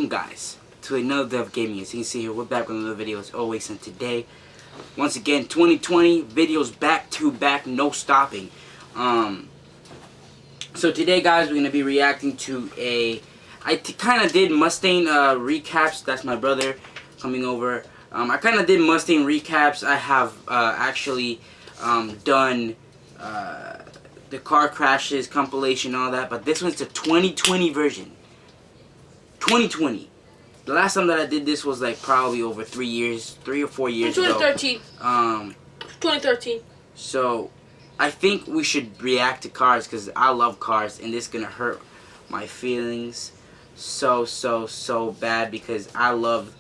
Welcome guys to another day of gaming. As you can see here, we're back with another video as always, and today, once again, 2020 videos back to back, no stopping. So today guys, we're going to be reacting to I kind of did Mustang recaps. That's my brother coming over. I kind of did Mustang recaps. I have actually done the car crashes compilation, all that, but this one's the 2020 version. 2020. The last time that I did this was like probably over 3 or 4 years 2013. ago. 2013. So I think we should react to cars because I love cars, and this is gonna hurt my feelings so bad because I love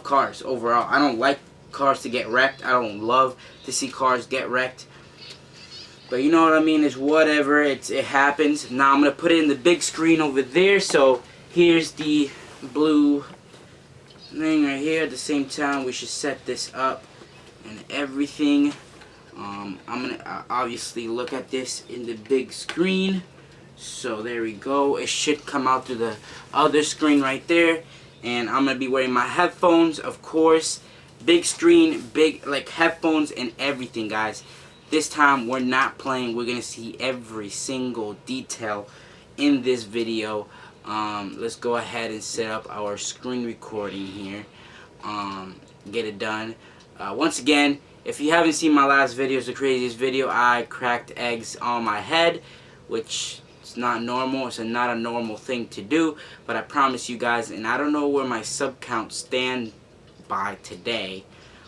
cars overall. I don't like cars to get wrecked. I don't love to see cars get wrecked. But you know what I mean? It's whatever. It happens. Now I'm gonna put it in the big screen over there. So here's the blue thing right here. At the same time, we should set this up and everything. I'm gonna obviously look at this in the big screen. So there we go. It should come out through the other screen right there. And I'm gonna be wearing my headphones, of course. Big screen, big like headphones and everything, guys. This time we're not playing. We're gonna see every single detail in this video. Let's go ahead and set up our screen recording here. Get it done. Once again, if you haven't seen my last video, it's the craziest video. I cracked eggs on my head, which is not normal. It's not a normal thing to do. But I promise you guys, and I don't know where my sub count stand by today.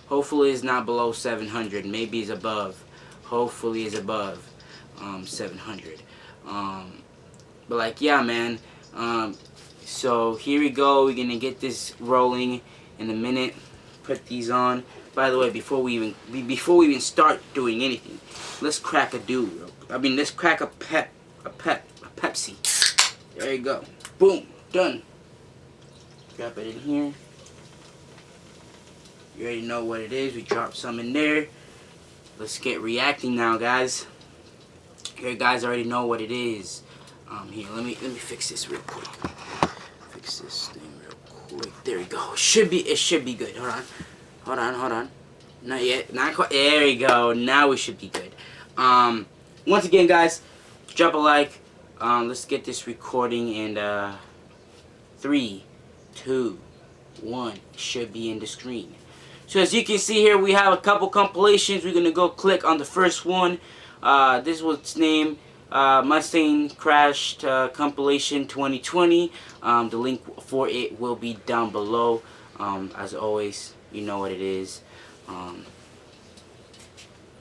Hopefully it's not below 700. Maybe it's above. Hopefully it's above 700. But like, yeah, man. So here we go. We're gonna get this rolling in a minute. Put these on. By the way, before we even start doing anything, let's crack a let's crack a Pepsi. There you go. Boom. Done. Drop it in here. You already know what it is. We dropped some in there. Let's get reacting now, guys. You guys already know what it is. Here, let me fix this real quick. Fix this thing real quick. There we go. It should be good. Hold on. Not yet. Not quite. There we go. Now we should be good. Once again, guys, drop a like. Let's get this recording, and 3, 2, 1 should be in the screen. So as you can see here, we have a couple compilations. We're gonna go click on the first one. This was its name, Mustang Crashed Compilation 2020. The link for it will be down below. As always, you know what it is.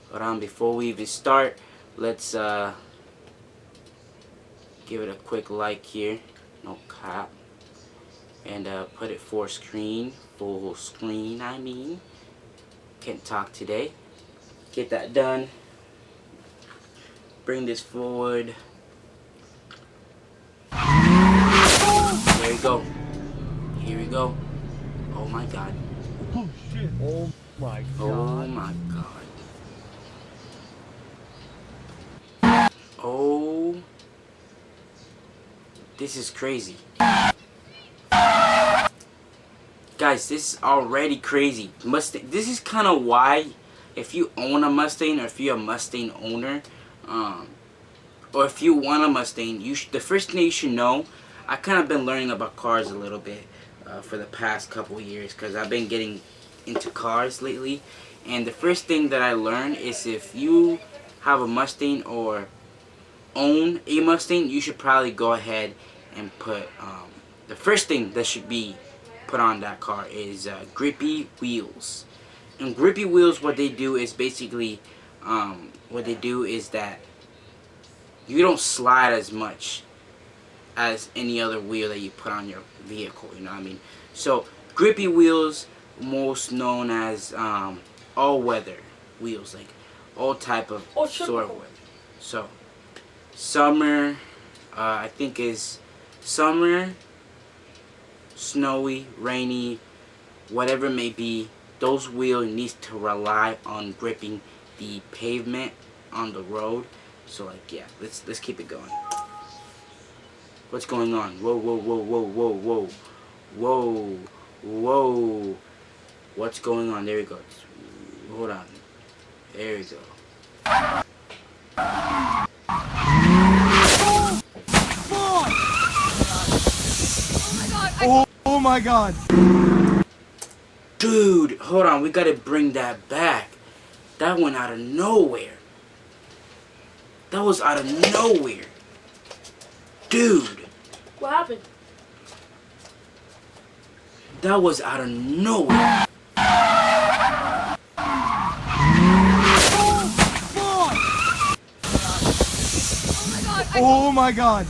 But before we even start, let's give it a quick like here. No cap. And put it full screen, I mean. Can't talk today. Get that done. Bring this forward. There we go. Here we go. Oh my god. Oh shit. Oh my god. Oh my god. Oh. This is crazy. Guys, this is already crazy. Mustang. This is kind of why, if you own a Mustang, or if you're a Mustang owner, or if you want a Mustang, the first thing you should know. I kind of been learning about cars a little bit for the past couple years because I've been getting into cars lately. And the first thing that I learned is if you have a Mustang or own a Mustang, you should probably go ahead and put the first thing that should be put on that car is grippy wheels. And grippy wheels, what they do is basically that you don't slide as much as any other wheel that you put on your vehicle, you know what I mean? So grippy wheels, most known as all-weather wheels, like all type of sort of weather. So summer, I think is summer, snowy, rainy, whatever it may be, those wheels need to rely on gripping the pavement on the road. So like, yeah, let's keep it going. What's going on? Whoa. Whoa. Whoa. What's going on? There we go. Hold on. There we go. Oh my god. Dude, hold on. We gotta bring that back. That went out of nowhere. That was out of nowhere. Dude. What happened? That was out of nowhere. Oh my god.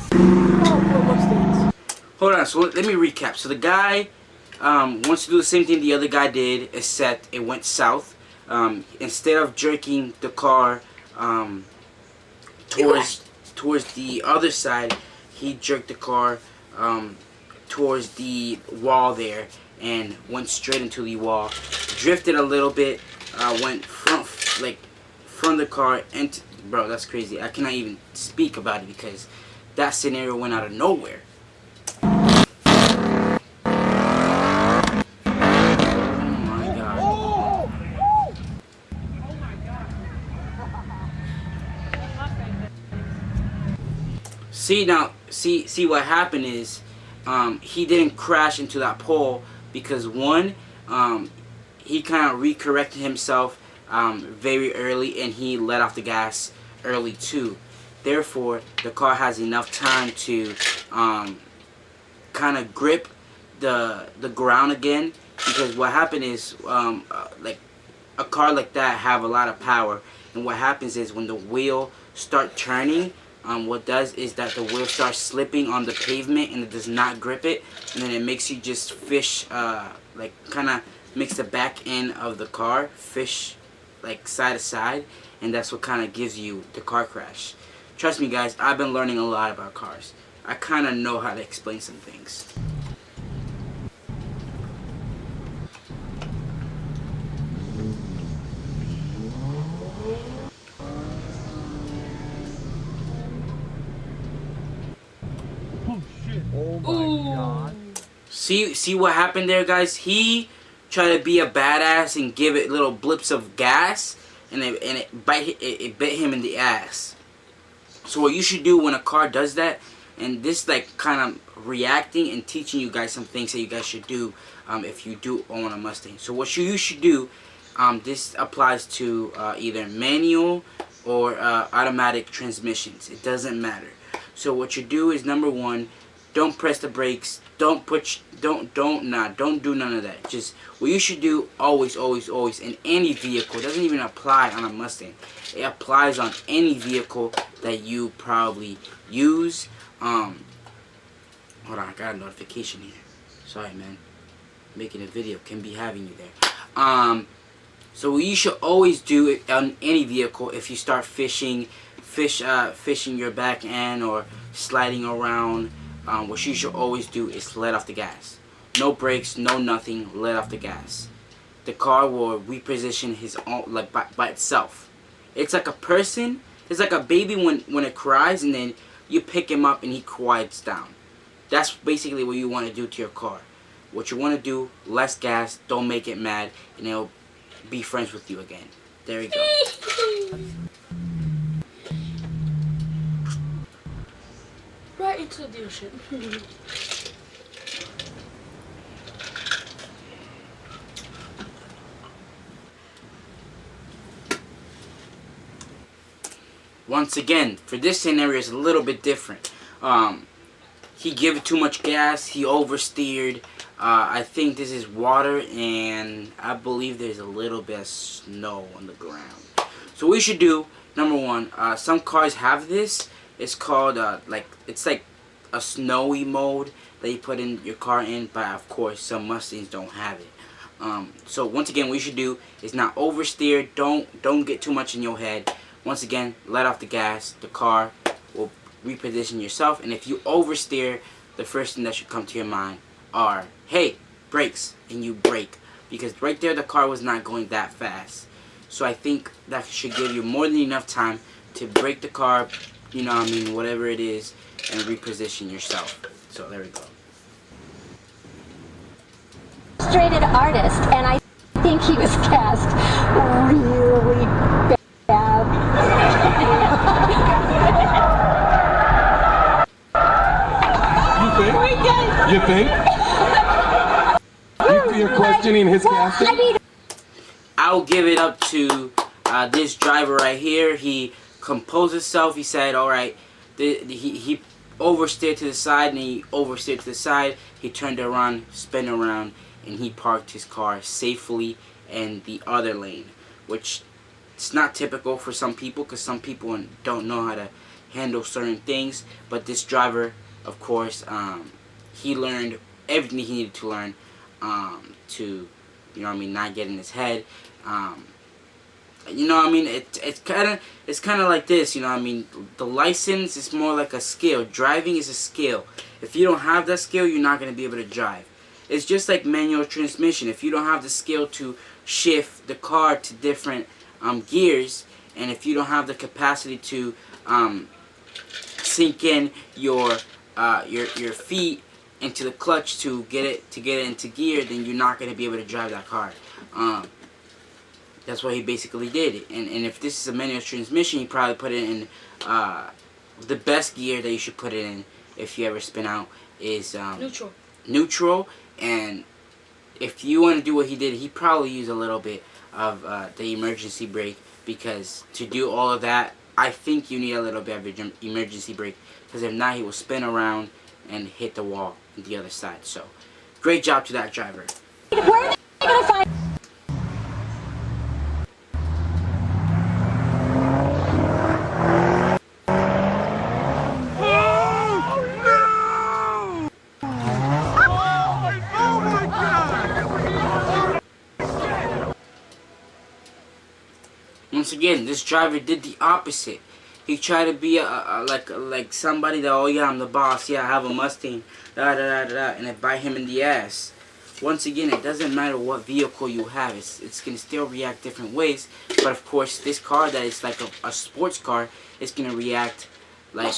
Hold on, so let me recap. So the guy wants to do the same thing the other guy did, except it went south. Instead of jerking the car towards the other side, he jerked the car towards the wall there and went straight into the wall. Drifted a little bit, went from the car into. Bro, that's crazy. I cannot even speak about it because that scenario went out of nowhere. See what happened is he didn't crash into that pole because one, he kind of recorrected himself very early and he let off the gas early too. Therefore, the car has enough time to kind of grip the ground again, because what happened is like a car like that have a lot of power, and what happens is when the wheel start turning, what does is that the wheel starts slipping on the pavement and it does not grip it, and then it makes you just fish, like kind of makes the back end of the car fish like side to side, and that's what kind of gives you the car crash. Trust me guys, I've been learning a lot about cars. I kind of know how to explain some things. Oh shit. Oh my god. See what happened there, guys? He tried to be a badass and give it little blips of gas, and it bit him in the ass. So what you should do when a car does that, and this like kind of reacting and teaching you guys some things that you guys should do if you do own a Mustang. So what you should do, this applies to either manual or automatic transmissions. It doesn't matter. So what you do is, number one, don't press the brakes. Don't do none of that. Just what you should do always in any vehicle. It doesn't even apply on a Mustang. It applies on any vehicle that you probably use. Hold on, I got a notification here. Sorry, man. Making a video can be having you there. So what you should always do on any vehicle, if you start fishing your back end or sliding around, what you should always do is let off the gas. No brakes, no nothing, let off the gas. The car will reposition his own, like by itself. It's like a person, it's like a baby when it cries, and then you pick him up and he quiets down. That's basically what you want to do to your car. What you want to do, less gas, don't make it mad, and it'll be friends with you again. There you go. Right into the dealership. Once again, for this scenario, it's a little bit different. He gave it too much gas. He oversteered. I think this is water, and I believe there's a little bit of snow on the ground. So what we should do, number one, some cars have this. It's called it's like a snowy mode that you put in your car in, but of course some Mustangs don't have it. So once again, what you should do is not oversteer. Don't get too much in your head. Once again, let off the gas. The car will reposition yourself, and if you oversteer, the first thing that should come to your mind are, hey, brakes, and you brake, because right there the car was not going that fast. So I think that should give you more than enough time to brake the car, you know what I mean, whatever it is, and reposition yourself. So there we go. frustrated artist, and I think he was cast really bad. You think? You're questioning his casting? I mean, I'll give it up to this driver right here. He composed himself. He said, all right, he oversteered to the side, and he oversteered to the side. He turned around, spun around, and he parked his car safely in the other lane, which it's not typical for some people, because some people don't know how to handle certain things. But this driver, of course, he learned everything he needed to learn to, you know what I mean, not get in his head. You know what I mean? It's kind of like this, you know what I mean? The license is more like a skill. Driving is a skill. If you don't have that skill, you're not going to be able to drive. It's just like manual transmission. If you don't have the skill to shift the car to different gears, and if you don't have the capacity to sink in your feet into the clutch to get it into gear, then you're not going to be able to drive that car. That's what he basically did. And if this is a manual transmission, he probably put it in the best gear that you should put it in if you ever spin out is Neutral. neutral. And if you want to do what he did, he probably used a little bit of the emergency brake, because to do all of that, I think you need a little bit of emergency brake, because if not, he will spin around and hit the wall on the other side. So great job to that driver. where are they going to find... Once again, this driver did the opposite. He tried to be like somebody that, oh yeah, I'm the boss, yeah, I have a Mustang, da da da da, and it bite him in the ass. Once again, it doesn't matter what vehicle you have, it's gonna still react different ways. But of course, this car that is like a sports car, it's gonna react like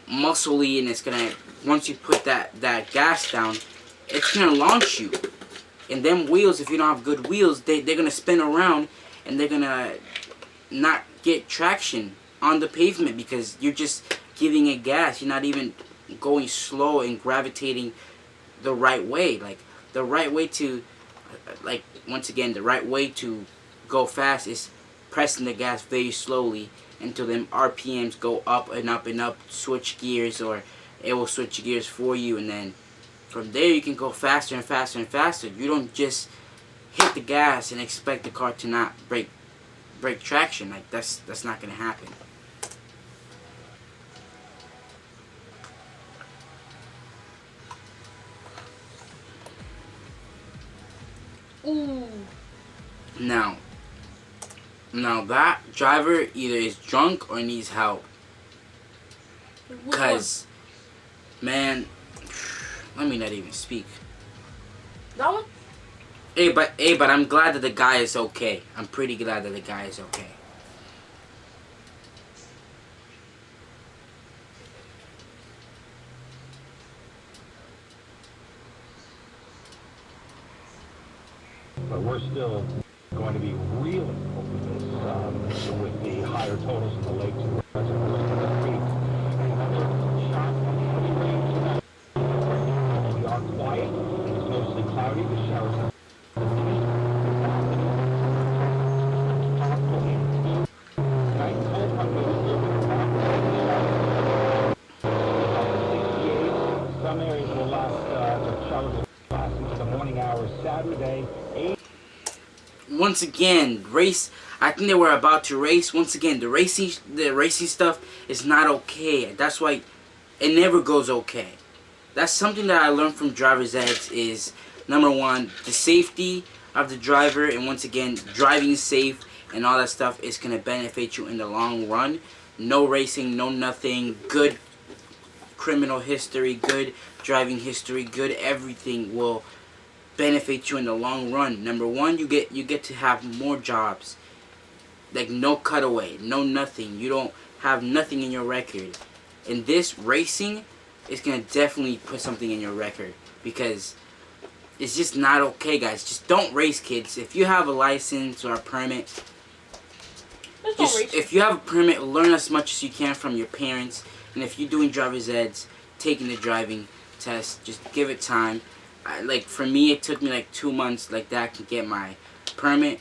muscly, and it's gonna, once you put that gas down, it's gonna launch you. And them wheels, if you don't have good wheels, they're gonna spin around, and they're gonna not get traction on the pavement, because you're just giving it gas. You're not even going slow and gravitating the right way. Like, the right way to, like, once again, the right way to go fast is pressing the gas very slowly until them RPMs go up and up and up, switch gears, or it will switch gears for you, and then from there you can go faster and faster and faster. You don't just hit the gas and expect the car to not break traction. Like, that's not gonna happen. Ooh. Now that driver either is drunk or needs help. Cause, man, let me not even speak. That one? Hey, but I'm glad that the guy is okay. I'm pretty glad that the guy is okay. But we're still going to be reeling over this with the higher totals in the lakes and reservoirs in the creeks. And another shot from heavy rain tonight. We are quiet. It's mostly cloudy. The showers are tonight. Cold front moves moving around. Some areas will last, the showers will last into the morning hours Saturday. Once again, race. I think they were about to race. Once again, the racing stuff is not okay. That's why it never goes okay. That's something that I learned from driver's eds is, number one, the safety of the driver, and once again, driving safe and all that stuff is going to benefit you in the long run. No racing, no nothing, good criminal history, good driving history, good everything will benefit you in the long run. Number one, you get to have more jobs. Like, no cutaway, no nothing. You don't have nothing in your record. And this racing is going to definitely put something in your record, because it's just not okay, guys. Just don't race, kids. If you have a license or a permit, Just don't race. if you have a permit, learn as much as you can from your parents. And if you're doing driver's eds, taking the driving test, just give it time. Like for me, it took me like 2 months like that to get my permit.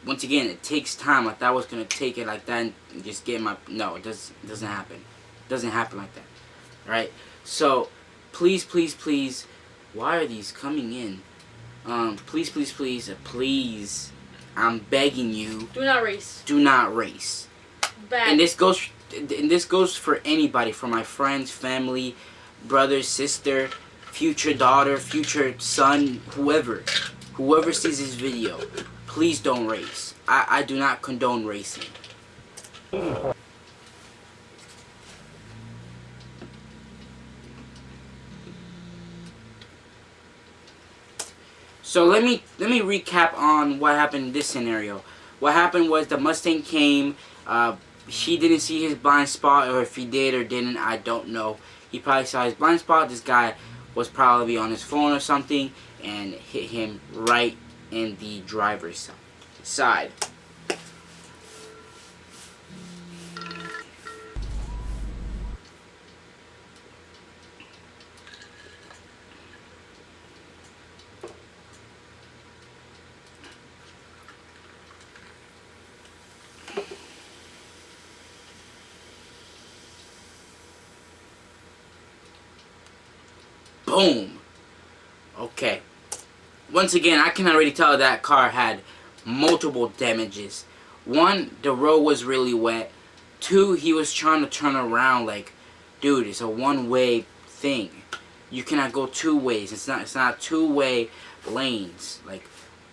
Once again, it takes time. I thought I was gonna take it like that and just get my. No, it doesn't happen. It doesn't happen like that. All right. So please, please, please. Why are these coming in? Please, please, please, please. I'm begging you. Do not race. Do not race. Bad. And this goes for anybody, for my friends, family, brother, sister, future daughter, future son, whoever sees this video. Please don't race. I do not condone racing. So let me recap on what happened in this scenario. What happened was the Mustang came. He didn't see his blind spot, or if he did or didn't, I don't know. He probably saw his blind spot. This guy was probably on his phone or something and hit him right in the driver's side. Boom. Okay. Once again, I can already tell that car had multiple damages. One, the road was really wet. Two, he was trying to turn around. Like, dude, it's a one-way thing. You cannot go two ways. It's not two-way lanes. Like,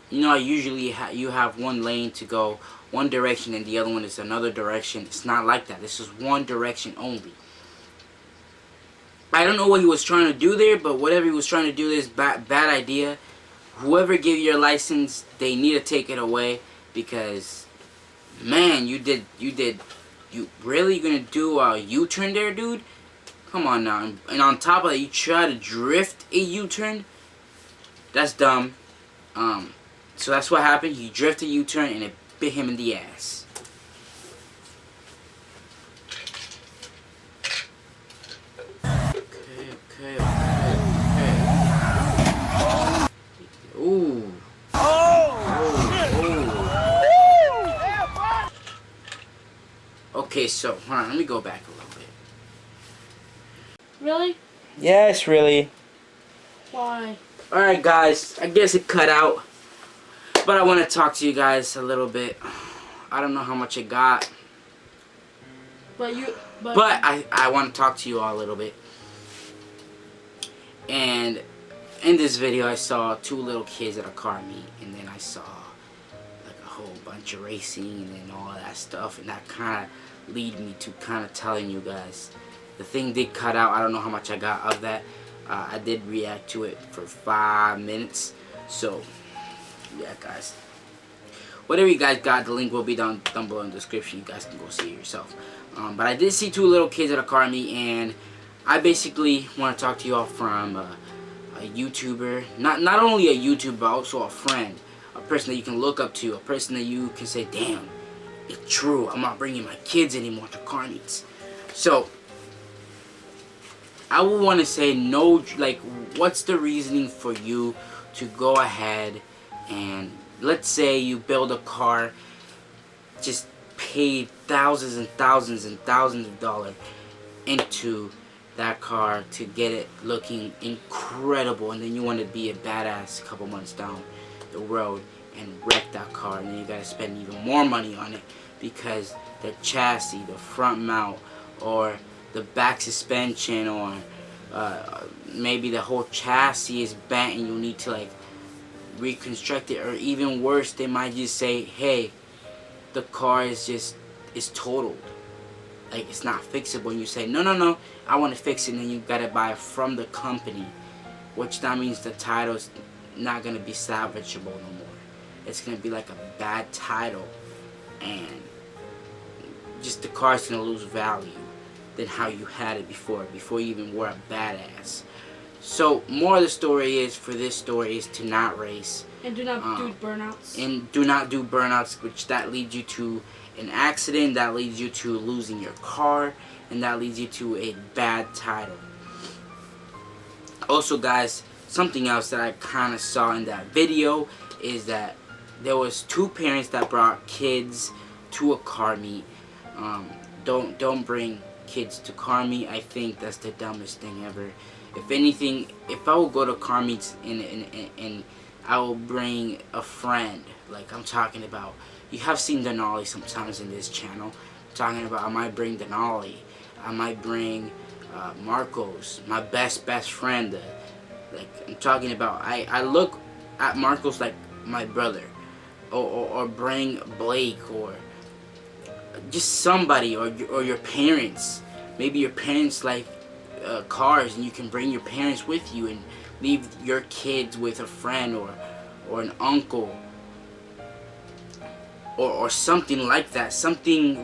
you know, usually you have one lane to go one direction and the other one is another direction. It's not like that. This is one direction only. I don't know what he was trying to do there, but whatever he was trying to do, this bad idea. Whoever gave you your license, they need to take it away, because, man, you really gonna do a U-turn there, dude? Come on now. And on top of that, you try to drift a U-turn? That's dumb. So that's what happened. He drifted a U-turn and it bit him in the ass. Okay. Ooh. Okay, so, hold on, let me go back a little bit. Really? Yes, really. Why? Alright, guys, I guess it cut out. But I want to talk to you guys a little bit. I don't know how much it got. But I want to talk to you all a little bit. And in this video, I saw two little kids at a car meet, and then I saw like a whole bunch of racing and then all that stuff, and that kind of lead me to kind of telling you guys. The thing did cut out. I don't know how much I got of that. I did react to it for 5 minutes. So, yeah, guys. Whatever you guys got, the link will be down below in the description. You guys can go see it yourself. But I did see two little kids at a car meet, and I basically want to talk to you all from a YouTuber. Not only a YouTuber, but also a friend. A person that you can look up to. A person that you can say, damn, it's true. I'm not bringing my kids anymore to car meets. So, I would want to say no, like, what's the reasoning for you to go ahead and, let's say you build a car, just pay thousands and thousands and thousands of dollars into that car to get it looking incredible, and then you want to be a badass a couple months down the road and wreck that car, and then you gotta spend even more money on it because the chassis, the front mount, or the back suspension, or maybe the whole chassis is bent and you need to like reconstruct it, or even worse, they might just say, hey, the car is totaled, like it's not fixable, and you say, no, I want to fix it, and then you gotta buy it from the company, which that means the title's not gonna be salvageable no more. It's gonna be like a bad title, and just the car's gonna lose value than how you had it before you even were a badass. So more of the story is, for this story, is to not race. And do not do burnouts. And do not do burnouts, which that leads you to an accident, that leads you to losing your car, and that leads you to a bad title. Also, guys, something else that I kind of saw in that video is that there was 2 parents that brought kids to a car meet. Don't bring kids to car meet. I think that's the dumbest thing ever. If anything, if I will go to car meets and I will bring a friend, like I'm talking about, you have seen Denali sometimes in this channel. I'm talking about, I might bring Denali, I might bring Marcos, my best friend. Like I'm talking about, I look at Marcos like my brother, or bring Blake, or just somebody, or your parents. Maybe your parents like cars, and you can bring your parents with you and leave your kids with a friend or an uncle or something like that. Somebody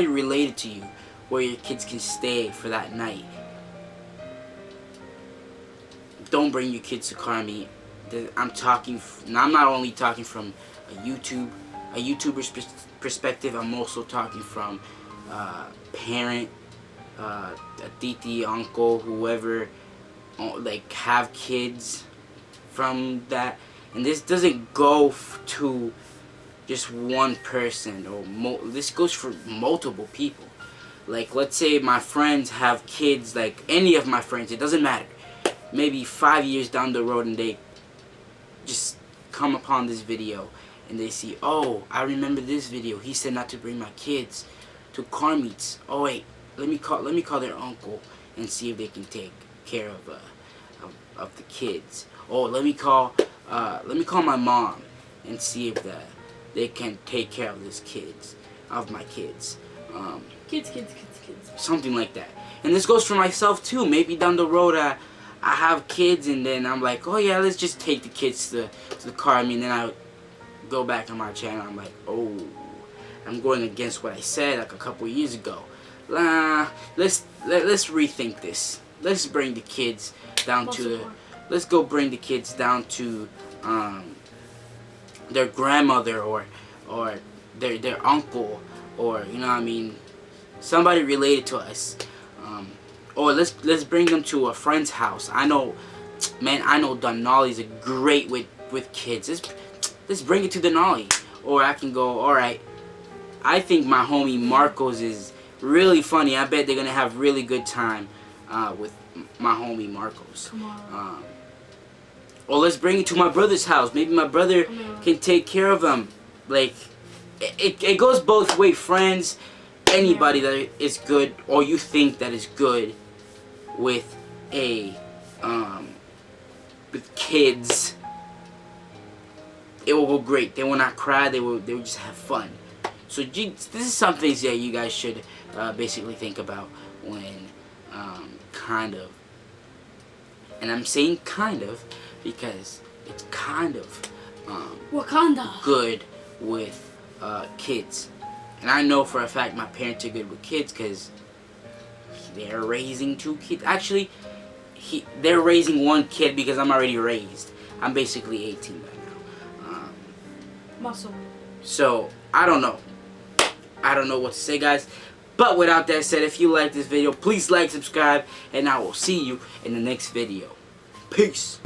related to you, where your kids can stay for that night. Don't bring your kids to car meet. I'm not only talking from a YouTuber's perspective. I'm also talking from parent, a titi, uncle, whoever, like have kids from that. And this doesn't go to just one person, or this goes for multiple people. Like, let's say my friends have kids, like any of my friends, it doesn't matter. Maybe 5 years down the road, and they just come upon this video and they see, oh, I remember this video. He said not to bring my kids to car meets. Oh wait, let me call their uncle and see if they can take care of the kids. Oh, let me call my mom and see if they can take care of my kids. Kids. Something like that. And this goes for myself too. Maybe down the road I have kids, and then I'm like, oh yeah, let's just take the kids to the car. I mean, then I go back on my channel. I'm like, oh, I'm going against what I said like a couple years ago. Let's rethink this. Let's bring the kids down let's go bring the kids down to their grandmother or their uncle, or you know what I mean, somebody related to us. Or let's bring them to a friend's house. I know Denali's a great with kids. Let's bring it to Denali. Or I can go, alright, I think my homie Marcos is really funny. I bet they're gonna have really good time with my homie Marcos. Or let's bring it to my brother's house. Maybe my brother can take care of them. Like, it goes both ways. Friends, anybody that is good, or you think that is good with with kids, it will go great. They will not cry. They will just have fun. So this is some things that you guys should basically think about when kind of, and I'm saying kind of because it's kind of Wakanda good with kids. And I know for a fact my parents are good with kids because they're raising 2 kids. Actually, they're raising 1 kid because I'm already raised. I'm basically 18 by now. muscle. So, I don't know. I don't know what to say, guys. But without that said, if you like this video, please like, subscribe, and I will see you in the next video. Peace.